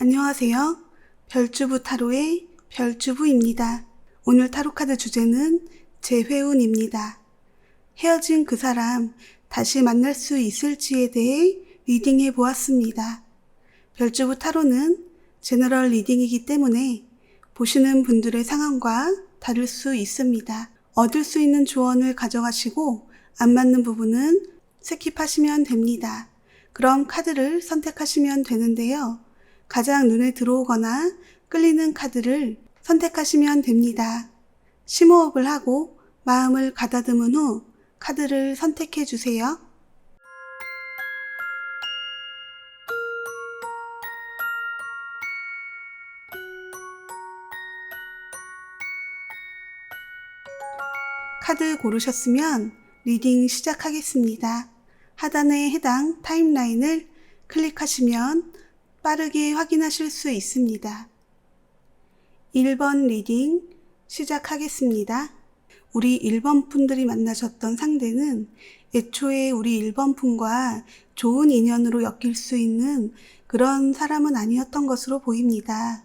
안녕하세요. 별주부 타로의 별주부입니다. 오늘 타로카드 주제는 재회운입니다. 헤어진 그 사람 다시 만날 수 있을지에 대해 리딩해 보았습니다. 별주부 타로는 제너럴 리딩이기 때문에 보시는 분들의 상황과 다를 수 있습니다. 얻을 수 있는 조언을 가져가시고 안 맞는 부분은 스킵하시면 됩니다. 그럼 카드를 선택하시면 되는데요. 가장 눈에 들어오거나 끌리는 카드를 선택하시면 됩니다. 심호흡을 하고 마음을 가다듬은 후 카드를 선택해 주세요. 카드 고르셨으면 리딩 시작하겠습니다. 하단에 해당 타임라인을 클릭하시면 빠르게 확인하실 수 있습니다. 1번 리딩 시작하겠습니다. 우리 1번 분들이 만나셨던 상대는 애초에 우리 1번 분과 좋은 인연으로 엮일 수 있는 그런 사람은 아니었던 것으로 보입니다.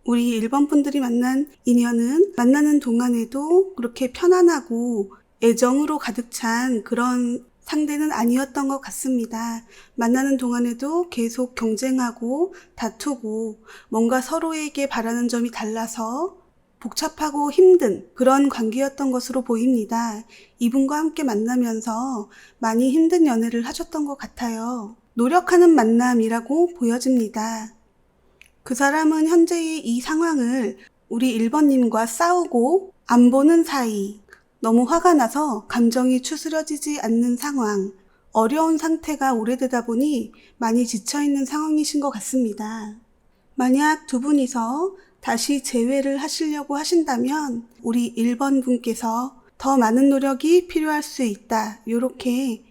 우리 1번 분들이 만난 인연은 만나는 동안에도 그렇게 편안하고 애정으로 가득 찬 그런 상대는 아니었던 것 같습니다. 만나는 동안에도 계속 경쟁하고 다투고 뭔가 서로에게 바라는 점이 달라서 복잡하고 힘든 그런 관계였던 것으로 보입니다. 이분과 함께 만나면서 많이 힘든 연애를 하셨던 것 같아요. 노력하는 만남이라고 보여집니다. 그 사람은 현재의 이 상황을 우리 1번님과 싸우고 안 보는 사이, 너무 화가 나서 감정이 추스려지지 않는 상황, 어려운 상태가 오래되다 보니 많이 지쳐있는 상황이신 것 같습니다. 만약 두 분이서 다시 재회를 하시려고 하신다면 우리 1번 분께서 더 많은 노력이 필요할 수 있다, 이렇게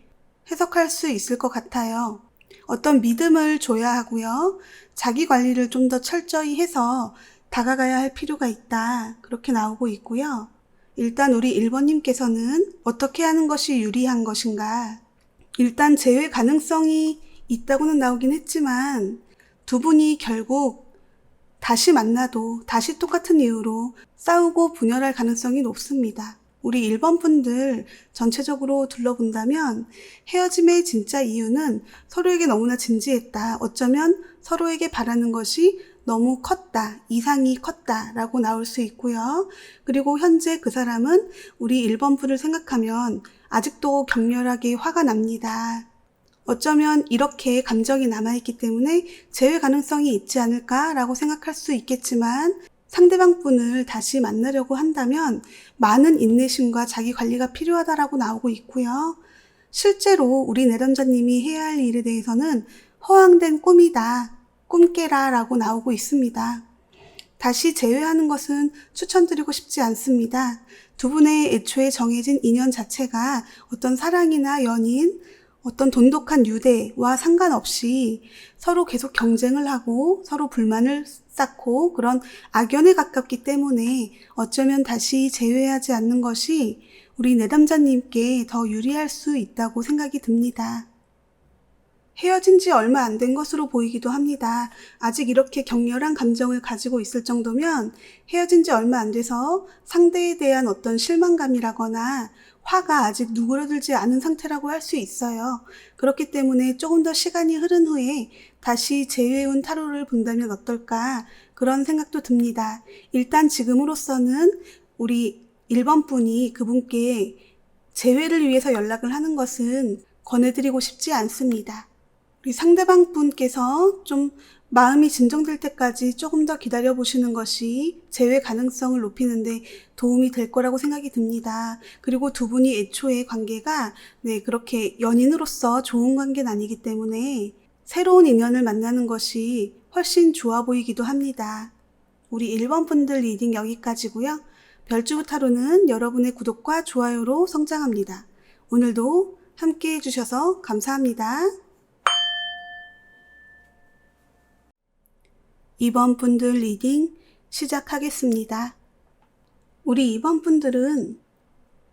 해석할 수 있을 것 같아요. 어떤 믿음을 줘야 하고요. 자기 관리를 좀 더 철저히 해서 다가가야 할 필요가 있다, 그렇게 나오고 있고요. 일단 우리 1번님께서는 어떻게 하는 것이 유리한 것인가? 일단 재회 가능성이 있다고는 나오긴 했지만 두 분이 결국 다시 만나도 다시 똑같은 이유로 싸우고 분열할 가능성이 높습니다. 우리 1번 분들 전체적으로 둘러본다면 헤어짐의 진짜 이유는 서로에게 너무나 진지했다. 어쩌면 서로에게 바라는 것이 너무 컸다, 이상이 컸다 라고 나올 수 있고요. 그리고 현재 그 사람은 우리 1번 분을 생각하면 아직도 격렬하게 화가 납니다. 어쩌면 이렇게 감정이 남아있기 때문에 재회 가능성이 있지 않을까 라고 생각할 수 있겠지만 상대방 분을 다시 만나려고 한다면 많은 인내심과 자기 관리가 필요하다라고 나오고 있고요. 실제로 우리 내담자님이 해야 할 일에 대해서는 허황된 꿈이다, 꿈깨라 라고 나오고 있습니다. 다시 재회하는 것은 추천드리고 싶지 않습니다. 두 분의 애초에 정해진 인연 자체가 어떤 사랑이나 연인, 어떤 돈독한 유대와 상관없이 서로 계속 경쟁을 하고 서로 불만을 쌓고 그런 악연에 가깝기 때문에 어쩌면 다시 재회하지 않는 것이 우리 내담자님께 더 유리할 수 있다고 생각이 듭니다. 헤어진 지 얼마 안 된 것으로 보이기도 합니다. 아직 이렇게 격렬한 감정을 가지고 있을 정도면 헤어진 지 얼마 안 돼서 상대에 대한 어떤 실망감이라거나 화가 아직 누그러들지 않은 상태라고 할 수 있어요. 그렇기 때문에 조금 더 시간이 흐른 후에 다시 재회운 타로를 본다면 어떨까, 그런 생각도 듭니다. 일단 지금으로서는 우리 1번 분이 그분께 재회를 위해서 연락을 하는 것은 권해드리고 싶지 않습니다. 우리 상대방 분께서 좀 마음이 진정될 때까지 조금 더 기다려보시는 것이 재회 가능성을 높이는데 도움이 될 거라고 생각이 듭니다. 그리고 두 분이 애초에 관계가 그렇게 연인으로서 좋은 관계는 아니기 때문에 새로운 인연을 만나는 것이 훨씬 좋아 보이기도 합니다. 우리 1번 분들 리딩 여기까지고요. 별주부 타로는 여러분의 구독과 좋아요로 성장합니다. 오늘도 함께 해주셔서 감사합니다. 2번 분들 리딩 시작하겠습니다. 우리 2번 분들은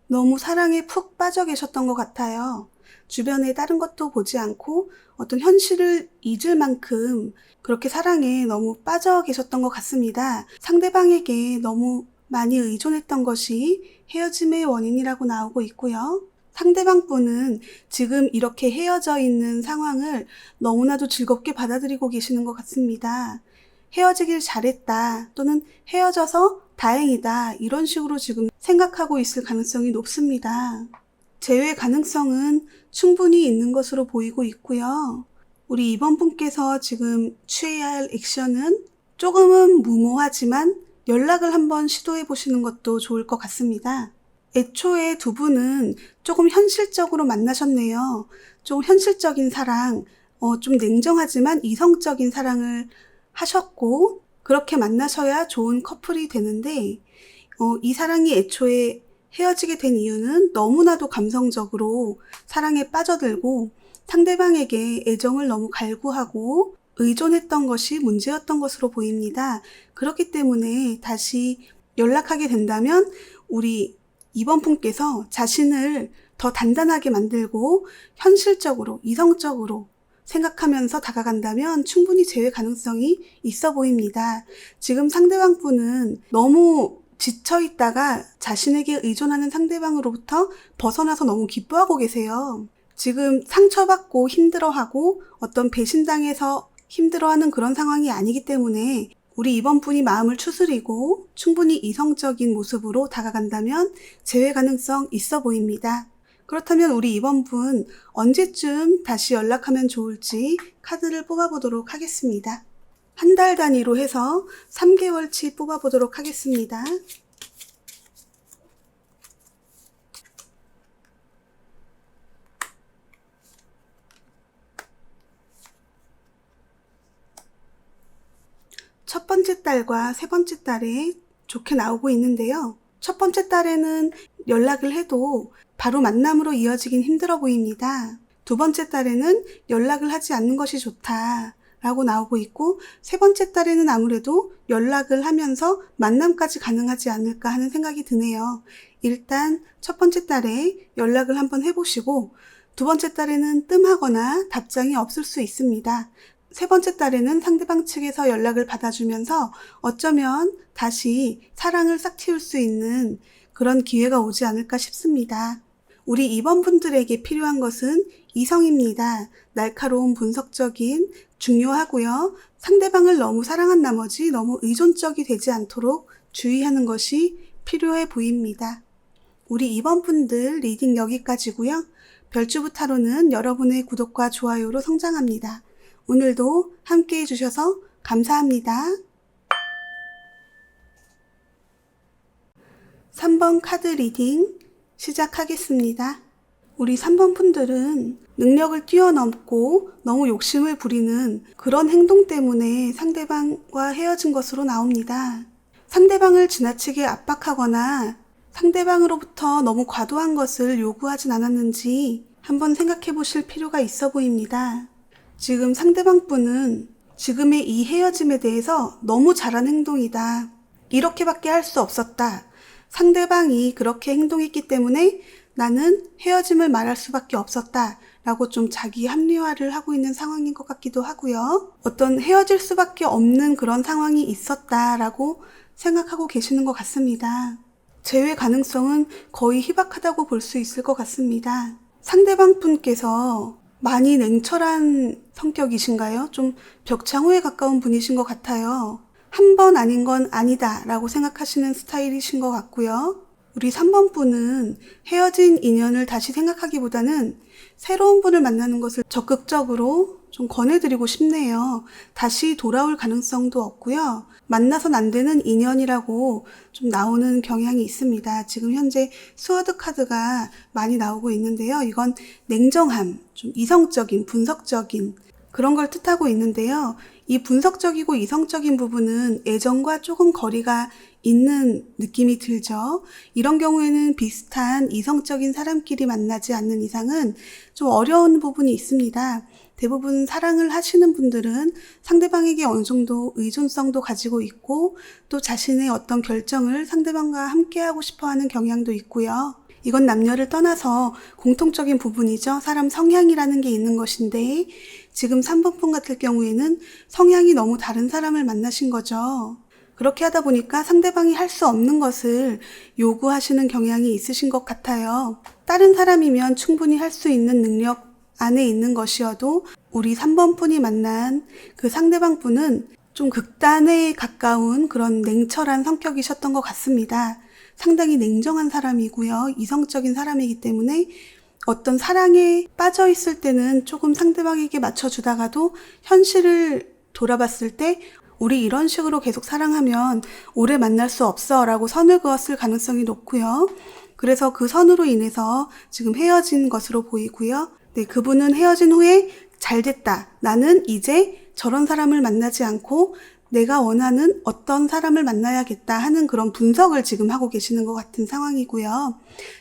너무 사랑에 푹 빠져 계셨던 것 같아요. 주변에 다른 것도 보지 않고 어떤 현실을 잊을 만큼 그렇게 사랑에 너무 빠져 계셨던 것 같습니다. 상대방에게 너무 많이 의존했던 것이 헤어짐의 원인이라고 나오고 있고요. 상대방 분은 지금 이렇게 헤어져 있는 상황을 너무나도 즐겁게 받아들이고 계시는 것 같습니다. 헤어지길 잘했다 또는 헤어져서 다행이다 이런 식으로 지금 생각하고 있을 가능성이 높습니다. 재회 가능성은 충분히 있는 것으로 보이고 있고요. 우리 이번 분께서 지금 취해야 할 액션은 조금은 무모하지만 연락을 한번 시도해 보시는 것도 좋을 것 같습니다. 애초에 두 분은 조금 현실적으로 만나셨네요. 좀 현실적인 사랑, 좀 냉정하지만 이성적인 사랑을 하셨고 그렇게 만나셔야 좋은 커플이 되는데 이 사랑이 애초에 헤어지게 된 이유는 너무나도 감성적으로 사랑에 빠져들고 상대방에게 애정을 너무 갈구하고 의존했던 것이 문제였던 것으로 보입니다. 그렇기 때문에 다시 연락하게 된다면 우리 이번 분께서 자신을 더 단단하게 만들고 현실적으로 이성적으로 생각하면서 다가간다면 충분히 재회 가능성이 있어 보입니다. 지금 상대방 분은 너무 지쳐있다가 자신에게 의존하는 상대방으로부터 벗어나서 너무 기뻐하고 계세요. 지금 상처받고 힘들어하고 어떤 배신당해서 힘들어하는 그런 상황이 아니기 때문에 우리 이번 분이 마음을 추스리고 충분히 이성적인 모습으로 다가간다면 재회 가능성 있어 보입니다. 그렇다면 우리 이번 분 언제쯤 다시 연락하면 좋을지 카드를 뽑아보도록 하겠습니다. 한 달 단위로 해서 3개월치 뽑아보도록 하겠습니다. 첫 번째 달과 세 번째 달에 좋게 나오고 있는데요. 첫 번째 달에는 연락을 해도 바로 만남으로 이어지긴 힘들어 보입니다. 두 번째 달에는 연락을 하지 않는 것이 좋다 라고 나오고 있고 세 번째 달에는 아무래도 연락을 하면서 만남까지 가능하지 않을까 하는 생각이 드네요. 일단 첫 번째 달에 연락을 한번 해보시고 두 번째 달에는 뜸하거나 답장이 없을 수 있습니다. 세 번째 달에는 상대방 측에서 연락을 받아주면서 어쩌면 다시 사랑을 싹 틔울 수 있는 그런 기회가 오지 않을까 싶습니다. 우리 이번 분들에게 필요한 것은 이성입니다. 날카로운 분석적인 중요하고요. 상대방을 너무 사랑한 나머지 너무 의존적이 되지 않도록 주의하는 것이 필요해 보입니다. 우리 이번 분들 리딩 여기까지고요. 별주부 타로는 여러분의 구독과 좋아요로 성장합니다. 오늘도 함께 해주셔서 감사합니다. 3번 카드 리딩 시작하겠습니다. 우리 3번 분들은 능력을 뛰어넘고 너무 욕심을 부리는 그런 행동 때문에 상대방과 헤어진 것으로 나옵니다. 상대방을 지나치게 압박하거나 상대방으로부터 너무 과도한 것을 요구하진 않았는지 한번 생각해 보실 필요가 있어 보입니다. 지금 상대방 분은 지금의 이 헤어짐에 대해서 너무 잘한 행동이다. 이렇게밖에 할 수 없었다. 상대방이 그렇게 행동했기 때문에 나는 헤어짐을 말할 수밖에 없었다. 라고 좀 자기 합리화를 하고 있는 상황인 것 같기도 하고요. 어떤 헤어질 수밖에 없는 그런 상황이 있었다라고 생각하고 계시는 것 같습니다. 재회 가능성은 거의 희박하다고 볼 수 있을 것 같습니다. 상대방 분께서 많이 냉철한 성격이신가요? 좀 벽창호에 가까운 분이신 것 같아요. 한 번 아닌 건 아니다 라고 생각하시는 스타일이신 것 같고요. 우리 3번 분은 헤어진 인연을 다시 생각하기보다는 새로운 분을 만나는 것을 적극적으로 좀 권해드리고 싶네요. 다시 돌아올 가능성도 없고요. 만나선 안 되는 인연이라고 좀 나오는 경향이 있습니다. 지금 현재 스워드 카드가 많이 나오고 있는데요. 이건 냉정함, 좀 이성적인, 분석적인 그런 걸 뜻하고 있는데요. 이 분석적이고 이성적인 부분은 애정과 조금 거리가 있는 느낌이 들죠. 이런 경우에는 비슷한 이성적인 사람끼리 만나지 않는 이상은 좀 어려운 부분이 있습니다. 대부분 사랑을 하시는 분들은 상대방에게 어느 정도 의존성도 가지고 있고 또 자신의 어떤 결정을 상대방과 함께 하고 싶어 하는 경향도 있고요. 이건 남녀를 떠나서 공통적인 부분이죠. 사람 성향이라는 게 있는 것인데 지금 3번 분 같을 경우에는 성향이 너무 다른 사람을 만나신 거죠. 그렇게 하다 보니까 상대방이 할 수 없는 것을 요구하시는 경향이 있으신 것 같아요. 다른 사람이면 충분히 할 수 있는 능력 안에 있는 것이어도 우리 3번 분이 만난 그 상대방 분은 좀 극단에 가까운 그런 냉철한 성격이셨던 것 같습니다. 상당히 냉정한 사람이고요. 이성적인 사람이기 때문에 어떤 사랑에 빠져 있을 때는 조금 상대방에게 맞춰주다가도 현실을 돌아봤을 때 우리 이런 식으로 계속 사랑하면 오래 만날 수 없어 라고 선을 그었을 가능성이 높고요. 그래서 그 선으로 인해서 지금 헤어진 것으로 보이고요. 네, 그분은 헤어진 후에 잘 됐다. 나는 이제 저런 사람을 만나지 않고 내가 원하는 어떤 사람을 만나야겠다 하는 그런 분석을 지금 하고 계시는 것 같은 상황이고요.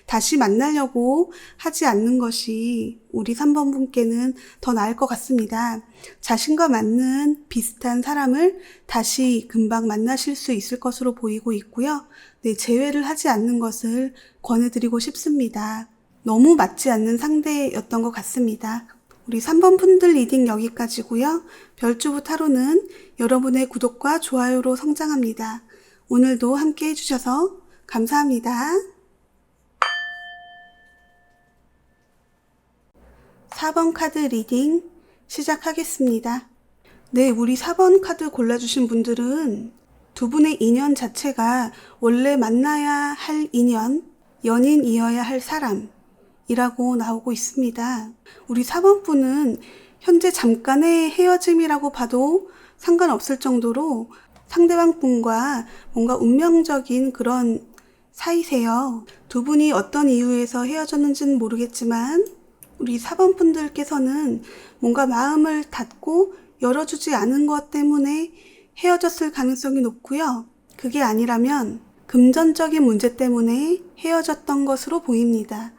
다시 만나려고 하지 않는 것이 우리 3번 분께는 더 나을 것 같습니다. 자신과 맞는 비슷한 사람을 다시 금방 만나실 수 있을 것으로 보이고 있고요. 네, 재회를 하지 않는 것을 권해드리고 싶습니다. 너무 맞지 않는 상대였던 것 같습니다. 우리 3번 분들 리딩 여기까지고요. 별주부 타로는 여러분의 구독과 좋아요로 성장합니다. 오늘도 함께 해주셔서 감사합니다. 4번 카드 리딩 시작하겠습니다. 네, 우리 4번 카드 골라주신 분들은 두 분의 인연 자체가 원래 만나야 할 인연, 연인이어야 할 사람 이라고 나오고 있습니다. 우리 4번 분은 현재 잠깐의 헤어짐이라고 봐도 상관없을 정도로 상대방 분과 뭔가 운명적인 그런 사이세요. 두 분이 어떤 이유에서 헤어졌는지는 모르겠지만 우리 4번 분들께서는 뭔가 마음을 닫고 열어주지 않은 것 때문에 헤어졌을 가능성이 높고요. 그게 아니라면 금전적인 문제 때문에 헤어졌던 것으로 보입니다.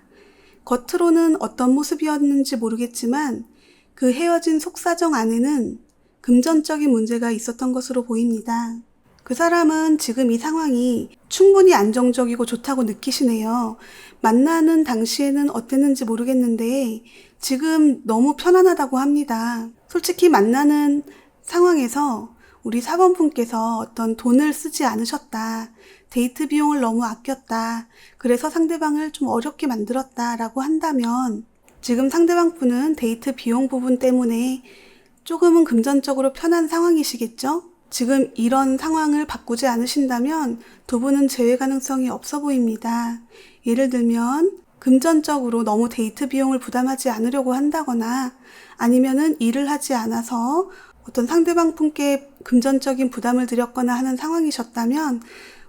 겉으로는 어떤 모습이었는지 모르겠지만 그 헤어진 속사정 안에는 금전적인 문제가 있었던 것으로 보입니다. 그 사람은 지금 이 상황이 충분히 안정적이고 좋다고 느끼시네요. 만나는 당시에는 어땠는지 모르겠는데 지금 너무 편안하다고 합니다. 솔직히 만나는 상황에서 우리 4번 분께서 어떤 돈을 쓰지 않으셨다. 데이트 비용을 너무 아꼈다. 그래서 상대방을 좀 어렵게 만들었다 라고 한다면 지금 상대방 분은 데이트 비용 부분 때문에 조금은 금전적으로 편한 상황이시겠죠? 지금 이런 상황을 바꾸지 않으신다면 두 분은 재회 가능성이 없어 보입니다. 예를 들면 금전적으로 너무 데이트 비용을 부담하지 않으려고 한다거나 아니면은 일을 하지 않아서 어떤 상대방 분께 금전적인 부담을 드렸거나 하는 상황이셨다면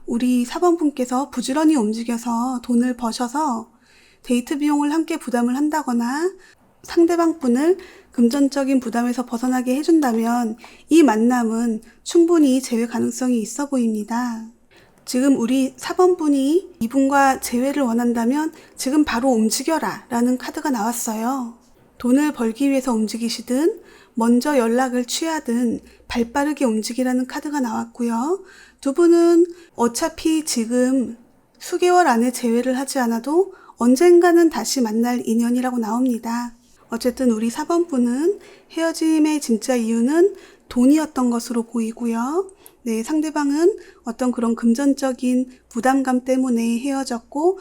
우리 4번 분께서 부지런히 움직여서 돈을 버셔서 데이트 비용을 함께 부담을 한다거나 상대방 분을 금전적인 부담에서 벗어나게 해준다면 이 만남은 충분히 재회 가능성이 있어 보입니다. 지금 우리 4번 분이 이분과 재회를 원한다면 지금 바로 움직여라 라는 카드가 나왔어요. 돈을 벌기 위해서 움직이시든 먼저 연락을 취하든 발빠르게 움직이라는 카드가 나왔고요. 두 분은 어차피 지금 수개월 안에 재회를 하지 않아도 언젠가는 다시 만날 인연이라고 나옵니다. 어쨌든 우리 4번 분은 헤어짐의 진짜 이유는 돈이었던 것으로 보이고요. 네, 상대방은 어떤 그런 금전적인 부담감 때문에 헤어졌고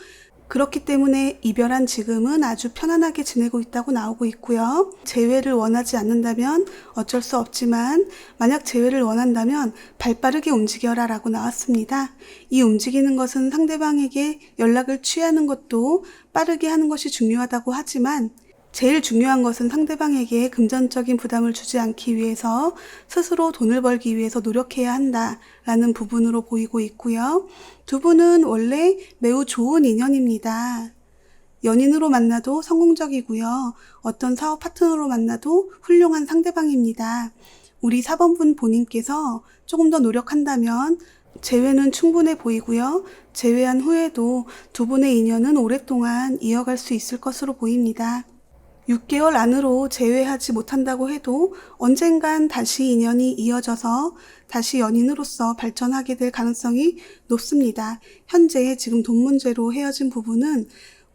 그렇기 때문에 이별한 지금은 아주 편안하게 지내고 있다고 나오고 있고요. 재회를 원하지 않는다면 어쩔 수 없지만 만약 재회를 원한다면 발빠르게 움직여라 라고 나왔습니다. 이 움직이는 것은 상대방에게 연락을 취하는 것도 빠르게 하는 것이 중요하다고 하지만 제일 중요한 것은 상대방에게 금전적인 부담을 주지 않기 위해서 스스로 돈을 벌기 위해서 노력해야 한다라는 부분으로 보이고 있고요. 두 분은 원래 매우 좋은 인연입니다. 연인으로 만나도 성공적이고요. 어떤 사업 파트너로 만나도 훌륭한 상대방입니다. 우리 4번 분 본인께서 조금 더 노력한다면 재회는 충분해 보이고요. 재회한 후에도 두 분의 인연은 오랫동안 이어갈 수 있을 것으로 보입니다. 6개월 안으로 재회하지 못한다고 해도 언젠간 다시 인연이 이어져서 다시 연인으로서 발전하게 될 가능성이 높습니다. 현재 지금 돈 문제로 헤어진 부분은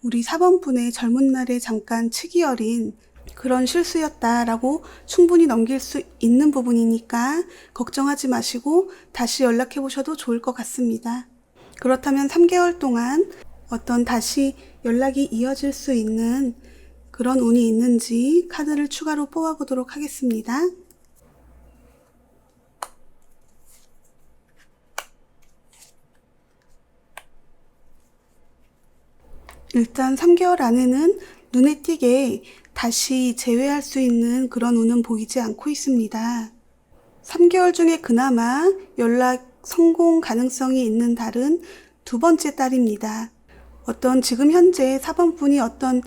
우리 4번 분의 젊은 날에 잠깐 치기 어린 그런 실수였다라고 충분히 넘길 수 있는 부분이니까 걱정하지 마시고 다시 연락해 보셔도 좋을 것 같습니다. 그렇다면 3개월 동안 어떤 다시 연락이 이어질 수 있는 그런 운이 있는지 카드를 추가로 뽑아보도록 하겠습니다. 일단 3개월 안에는 눈에 띄게 다시 재회할 수 있는 그런 운은 보이지 않고 있습니다. 3개월 중에 그나마 연락 성공 가능성이 있는 달은 두 번째 달입니다. 어떤 지금 현재 4번 분이 어떤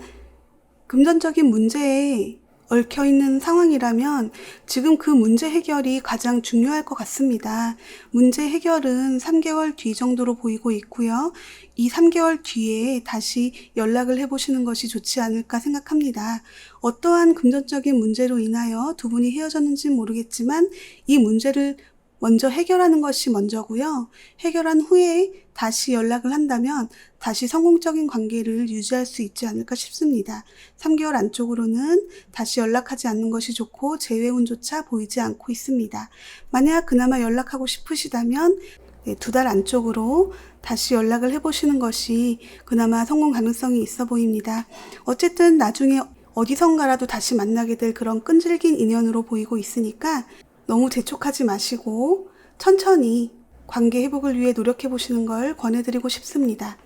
금전적인 문제에 얽혀있는 상황이라면 지금 그 문제 해결이 가장 중요할 것 같습니다. 문제 해결은 3개월 뒤 정도로 보이고 있고요. 이 3개월 뒤에 다시 연락을 해보시는 것이 좋지 않을까 생각합니다. 어떠한 금전적인 문제로 인하여 두 분이 헤어졌는지는 모르겠지만 이 문제를 먼저 해결하는 것이 먼저고요. 해결한 후에 다시 연락을 한다면 다시 성공적인 관계를 유지할 수 있지 않을까 싶습니다. 3개월 안쪽으로는 다시 연락하지 않는 것이 좋고 재회운조차 보이지 않고 있습니다. 만약 그나마 연락하고 싶으시다면 2달 안쪽으로 다시 연락을 해보시는 것이 그나마 성공 가능성이 있어 보입니다. 어쨌든 나중에 어디선가라도 다시 만나게 될 그런 끈질긴 인연으로 보이고 있으니까 너무 재촉하지 마시고 천천히 관계 회복을 위해 노력해 보시는 걸 권해드리고 싶습니다.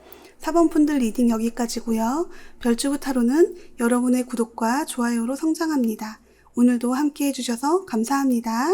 4번 분들 리딩 여기까지고요. 별주부 타로는 여러분의 구독과 좋아요로 성장합니다. 오늘도 함께 해주셔서 감사합니다.